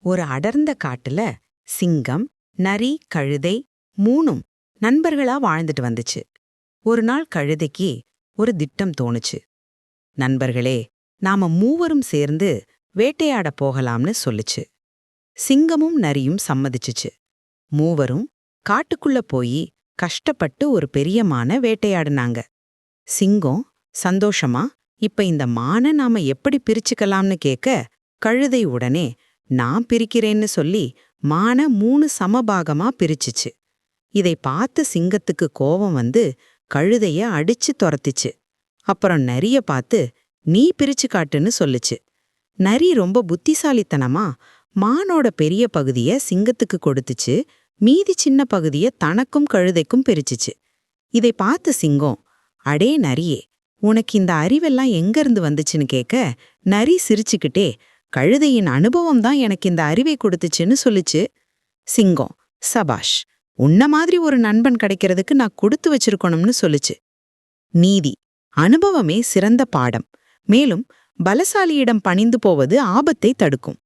ஒரு அடர்ந்த காட்டுல சிங்கம், நரி, கழுதை மூணும் நண்பர்களா வாழ்ந்துட்டு வந்துச்சு. ஒரு நாள் கழுதைக்கு ஒரு திட்டம் தோணுச்சு. நண்பர்களே, நாம மூவரும் சேர்ந்து வேட்டையாட போகலாம்னு சொல்லுச்சு. சிங்கமும் நரியும் சம்மதிச்சுச்சு. மூவரும் காட்டுக்குள்ள போய் கஷ்டப்பட்டு ஒரு பெரிய மானை வேட்டையாடுனாங்க. சிங்கம் சந்தோஷமா இப்ப இந்த மானை நாம எப்படி பிரிச்சுக்கலாம்னு கேட்க, கழுதை உடனே நான் பிரிக்கிறேன்னு சொல்லி மானை 3 சமபாகமா பிரிச்சுச்சு. இதை பார்த்து சிங்கத்துக்கு கோபம் வந்து கழுதைய அடிச்சு துரத்திச்சு. அப்புறம் நரிய பார்த்து நீ பிரிச்சு காட்டுன்னு சொல்லுச்சு. நரி ரொம்ப புத்திசாலித்தனமா மானோட பெரிய பகுதிய சிங்கத்துக்கு கொடுத்துச்சு, மீதி சின்ன பகுதிய தனக்கும் கழுதைக்கும் பிரிச்சுச்சு. இதை பார்த்து சிங்கம், அடே நரியே, உனக்கு இந்த அறிவெல்லாம் எங்கிருந்து வந்துச்சுன்னு கேட்க, நரி சிரிச்சுக்கிட்டே கழுதையின் அனுபவம் தான் எனக்கு இந்த அறிவை கொடுத்துச்சுன்னு சொல்லுச்சு. சிங்கம், சபாஷ், உன்ன மாதிரி ஒரு நண்பன் கிடைக்கிறதுக்கு நான் கொடுத்து வச்சிருக்கணும்னு சொல்லுச்சு. நீதி, அனுபவமே சிறந்த பாடம். மேலும் பலசாலியிடம் பணிந்து போவது ஆபத்தை தடுக்கும்.